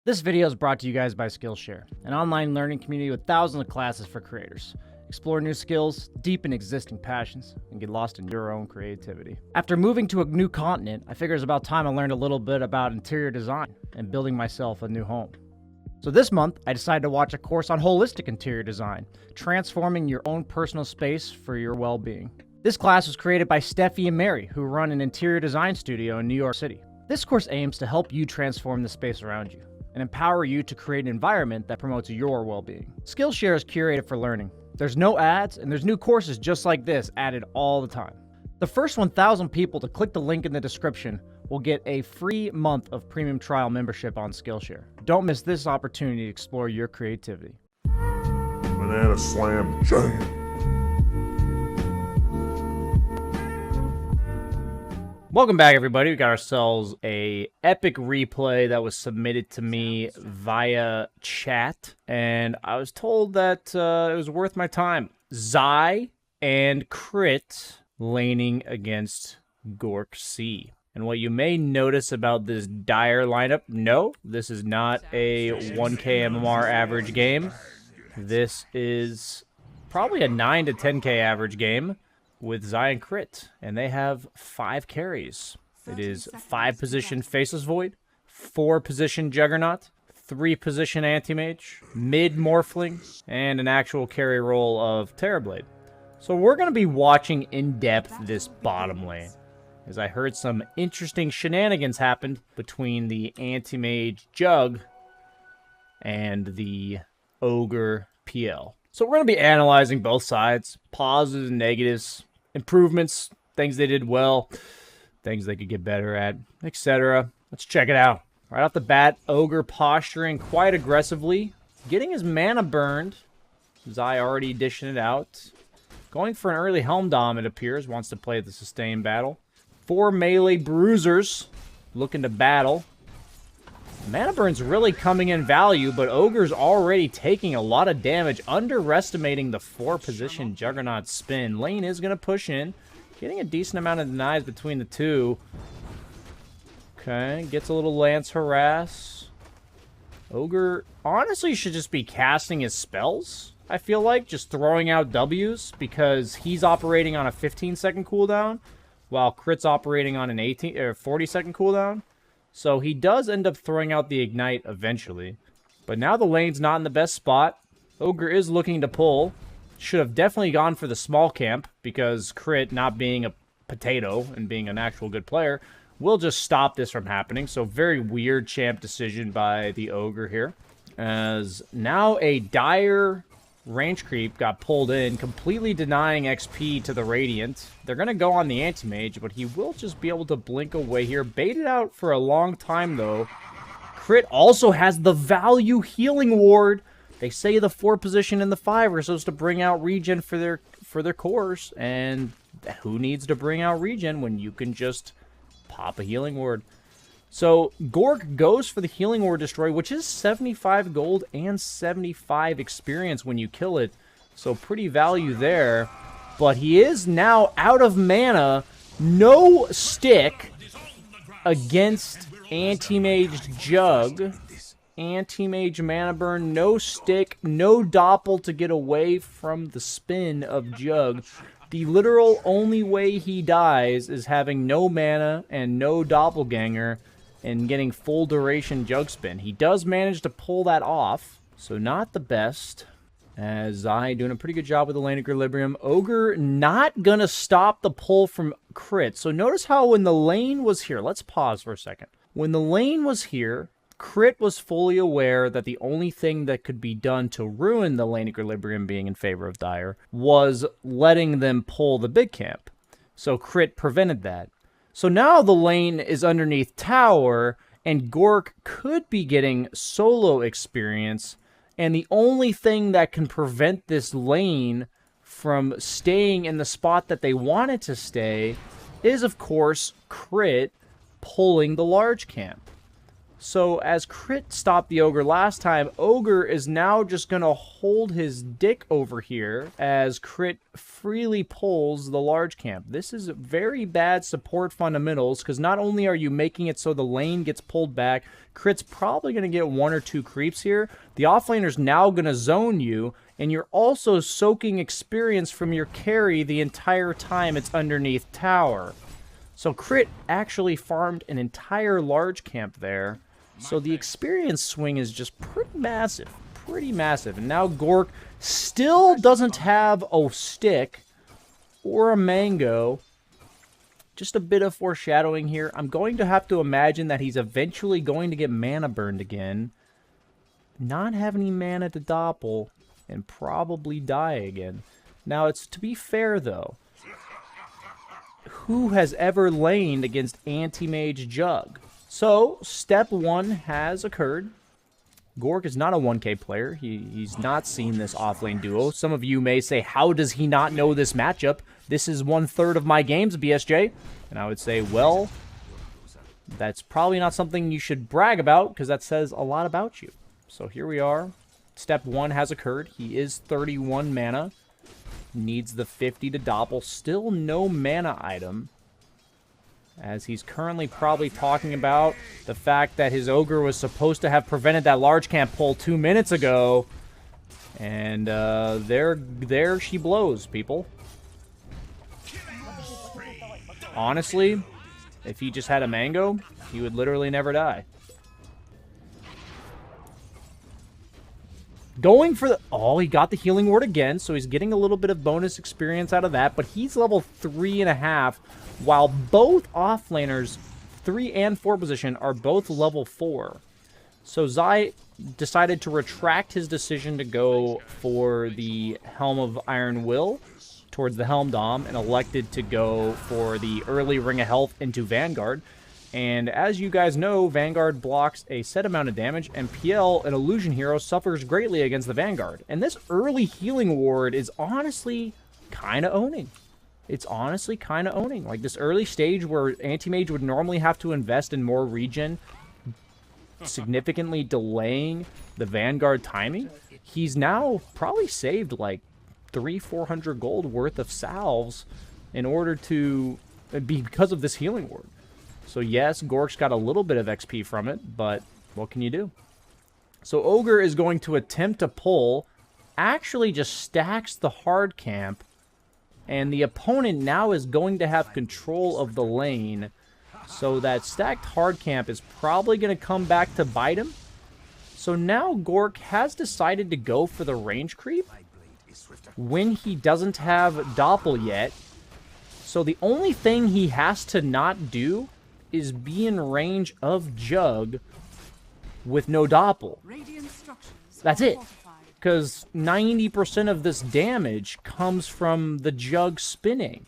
This video is brought to you guys by Skillshare, an online learning community with thousands of classes for creators. Explore new skills, deepen existing passions, and get lost in your own creativity. After moving to a new continent, I figured it's about time I learned a little bit about interior design and building myself a new home. So this month, I decided to watch a course on holistic interior design, transforming your own personal space for your well-being. This class was created by Steffi and Mary, who run an interior design studio in New York City. This course aims to help you transform the space around you and empower you to create an environment that promotes your well-being. Skillshare is curated for learning. There's no ads, and there's new courses just like this added all the time. The first 1,000 people to click the link in the description will get a free month of premium trial membership on Skillshare. Don't miss this opportunity to explore your creativity. Banana slam jam. Welcome back, everybody. We got ourselves a epic replay that was submitted to me via chat, and I was told that it was worth my time. Zai and Crit laning against Gorgc. And what you may notice about this dire lineup, no, this is not a 1k MMR average game. This is probably a 9 to 10k average game with Zai and Crit, and they have 5 carries. It is 5 position Faceless Void, 4 position Juggernaut, 3 position Anti-Mage, mid Morphling, and an actual carry role of Terrorblade. So we're going to be watching in depth this bottom lane, as I heard some interesting shenanigans happened between the Anti-Mage Jugg and the Ogre PL. So we're going to be analyzing both sides, positives and negatives, improvements, things they did well, things they could get better at, etc. Let's check it out. Right off the bat, Ogre posturing quite aggressively, getting his mana burned. Zai already dishing it out. Going for an early Helm Dom, it appears, wants to play the sustained battle. 4 melee bruisers looking to battle. Mana burn's really coming in value, but Ogre's already taking a lot of damage, underestimating the 4 position Juggernaut spin. Lane is going to push in, getting a decent amount of denies between the two. Okay, gets a little Lance Harass. Ogre honestly should just be casting his spells, I feel like, just throwing out W's, because he's operating on a 15-second cooldown, while Crit's operating on an 40-second cooldown. So he does end up throwing out the Ignite eventually. But now the lane's not in the best spot. Ogre is looking to pull. Should have definitely gone for the small camp, because Crit, not being a potato and being an actual good player, will just stop this from happening. So very weird champ decision by the Ogre here. As now a dire range creep got pulled in, completely denying XP to the Radiant. They're going to go on the Anti-Mage, but he will just be able to blink away here. Baited out for a long time, though. Crit also has the value healing ward. They say the 4 position and the 5 are supposed to bring out regen for their cores, and who needs to bring out regen when you can just pop a healing ward? So Gorgc goes for the healing ward destroy, which is 75 gold and 75 experience when you kill it. So pretty value there. But he is now out of mana. No stick against Anti-Mage Jugg. Anti-Mage mana burn, no stick, no doppel to get away from the spin of Jugg. The literal only way he dies is having no mana and no doppelganger and getting full duration Jugg spin. He does manage to pull that off, so not the best. As Zai doing a pretty good job with the lane equilibrium. Ogre not gonna stop the pull from Crit. So notice how when the lane was here, let's pause for a second. When the lane was here, Crit was fully aware that the only thing that could be done to ruin the lane equilibrium being in favor of Dire was letting them pull the big camp. So Crit prevented that. So now the lane is underneath tower, and Gorgc could be getting solo experience, and the only thing that can prevent this lane from staying in the spot that they want it to stay is, of course, Crit pulling the large camp. So as Crit stopped the Ogre last time, Ogre is now just going to hold his dick over here as Crit freely pulls the large camp. This is very bad support fundamentals because not only are you making it so the lane gets pulled back, Crit's probably going to get 1 or 2 creeps here. The offlaner's now going to zone you, and you're also soaking experience from your carry the entire time it's underneath tower. So Crit actually farmed an entire large camp there. So the experience swing is just pretty massive. Pretty massive. And now Gorgc still doesn't have a stick or a mango. Just a bit of foreshadowing here. I'm going to have to imagine that he's eventually going to get mana burned again. Not have any mana to doppel. And probably die again. Now, it's to be fair, though. Who has ever laned against anti-mage Jugg? So, step 1 has occurred. Gorgc is not a 1k player. He's not seen this offlane duo. Some of you may say, how does he not know this matchup? This is 1/3 of my games, BSJ. And I would say, well, that's probably not something you should brag about, because that says a lot about you. So here we are. Step 1 has occurred. He is 31 mana. Needs the 50 to doppel. Still no mana item, as he's currently probably talking about the fact that his Ogre was supposed to have prevented that large camp pull 2 minutes ago. And there she blows, people. Honestly, if he just had a mango, he would literally never die. Going for the... Oh, he got the healing ward again, so he's getting a little bit of bonus experience out of that, but he's level 3.5, while both offlaners, 3 and 4 position, are both level 4. So Zai decided to retract his decision to go for the Helm of Iron Will towards the Helm Dom, and elected to go for the early Ring of Health into Vanguard. And as you guys know, Vanguard blocks a set amount of damage, and PL, an illusion hero, suffers greatly against the Vanguard. And this early healing ward is honestly kind of owning. It's honestly kind of owning. Like, this early stage where Anti-Mage would normally have to invest in more regen, significantly delaying the Vanguard timing, he's now probably saved like 300-400 gold worth of salves in order to... because of this healing ward. So yes, Gorgc's got a little bit of XP from it, but what can you do? So Ogre is going to attempt to pull, actually just stacks the hard camp, and the opponent now is going to have control of the lane, so that stacked hard camp is probably going to come back to bite him. So now Gorgc has decided to go for the range creep when he doesn't have doppel yet. So the only thing he has to not do is be in range of Jugg with no doppel. That's it. Because 90% of this damage comes from the Jugg spinning.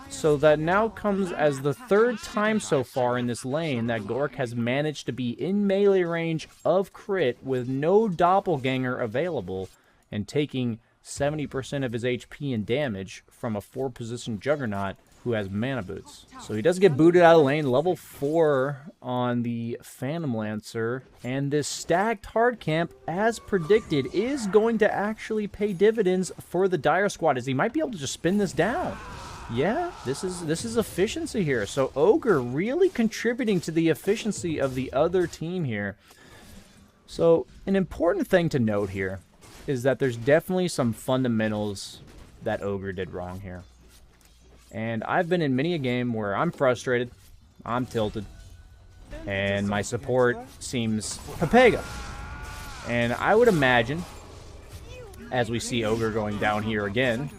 So that now comes as the 3rd time so far in this lane that Gorgc has managed to be in melee range of Crit with no doppelganger available, and taking 70% of his HP and damage from a 4-position Juggernaut who has mana boots. So he does get booted out of lane, level 4 on the Phantom Lancer, and this stacked hard camp, as predicted, is going to actually pay dividends for the Dire Squad, as he might be able to just spin this down. Yeah, this is efficiency here. So Ogre really contributing to the efficiency of the other team here. So an important thing to note here is that there's definitely some fundamentals that Ogre did wrong here. And I've been in many a game where I'm frustrated, I'm tilted, and my support seems Pepega. And I would imagine, as we see Ogre going down here again,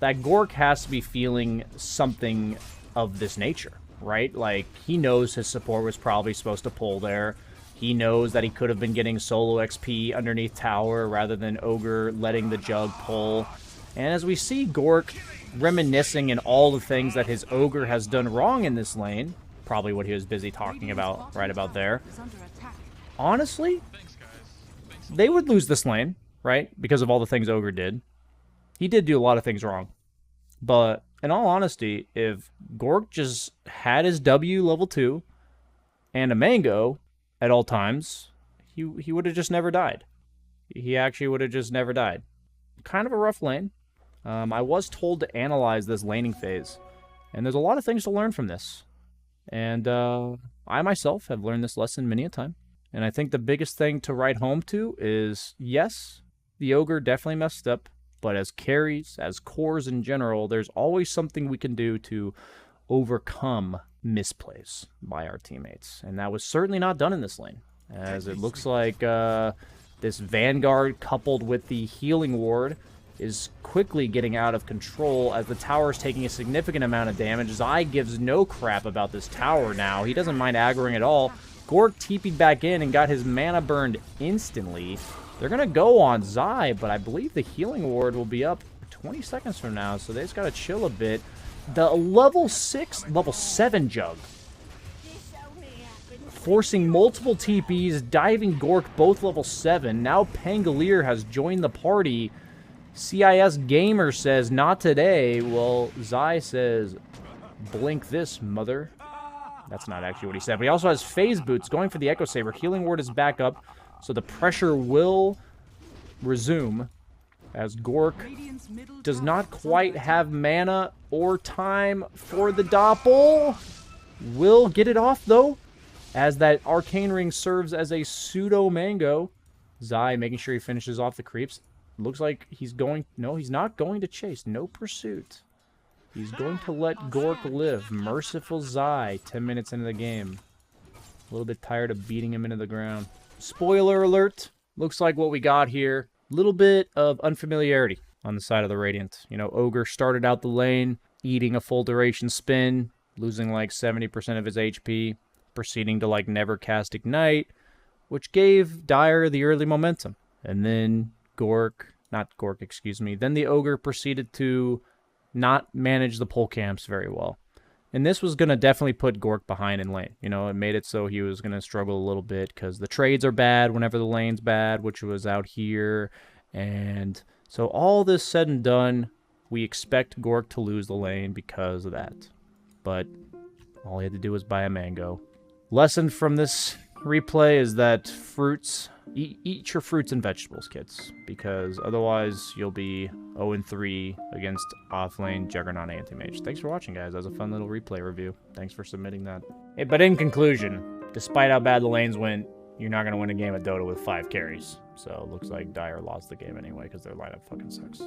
that Gorgc has to be feeling something of this nature, right? Like, he knows his support was probably supposed to pull there. He knows that he could have been getting solo XP underneath tower rather than Ogre letting the Jugg pull. And as we see Gorgc reminiscing in all the things that his Ogre has done wrong in this lane, probably what he was busy talking about right about there, honestly, they would lose this lane, right? Because of all the things Ogre did. He did do a lot of things wrong. But in all honesty, if Gorgc just had his W level 2 and a mango, at all times, he would have just never died. He actually would have just never died. Kind of a rough lane. I was told to analyze this laning phase, and there's a lot of things to learn from this. And I myself have learned this lesson many a time. And I think the biggest thing to write home to is, yes, the Ogre definitely messed up, but as carries, as cores in general, there's always something we can do to overcome misplays by our teammates. And that was certainly not done in this lane, as it looks like this Vanguard coupled with the healing ward is quickly getting out of control as the tower is taking a significant amount of damage. Zai gives no crap about this tower now. He doesn't mind aggroing at all. Gorgc TP'd back in and got his mana burned instantly. They're going to go on Zai, but I believe the healing ward will be up 20 seconds from now, so they just got to chill a bit. The level 7 Jugg, forcing multiple TPs, diving Gorgc both level 7. Now Pangolier has joined the party. CIS Gamer says, not today. Well, Zai says, blink this, mother. That's not actually what he said. But he also has phase boots going for the Echo Saber. Healing ward is back up, so the pressure will resume as Gorgc does not quite have mana or time for the Doppel. Will get it off, though, as that Arcane Ring serves as a pseudo mango. Zai making sure he finishes off the creeps. Looks like he's going... No, he's not going to chase. No pursuit. He's going to let Gorgc live. Merciful Zai, 10 minutes into the game. A little bit tired of beating him into the ground. Spoiler alert. Looks like what we got here. A little bit of unfamiliarity on the side of the Radiant. You know, Ogre started out the lane, eating a full duration spin, losing like 70% of his HP, proceeding to like never cast Ignite, which gave Dire the early momentum. And then then the Ogre proceeded to not manage the pull camps very well. And this was going to definitely put Gorgc behind in lane. You know, it made it so he was going to struggle a little bit because the trades are bad whenever the lane's bad, which was out here. And so all this said and done, we expect Gorgc to lose the lane because of that. But all he had to do was buy a mango. Lesson from this replay is that eat your fruits and vegetables, kids, because otherwise you'll be 0-3 against offlane Juggernaut Anti-Mage. Thanks for watching, guys. That was a fun little replay review. Thanks for submitting that. Hey, but in conclusion, despite how bad the lanes went, you're not going to win a game of Dota with 5 carries. So it looks like Dire lost the game anyway because their lineup fucking sucks.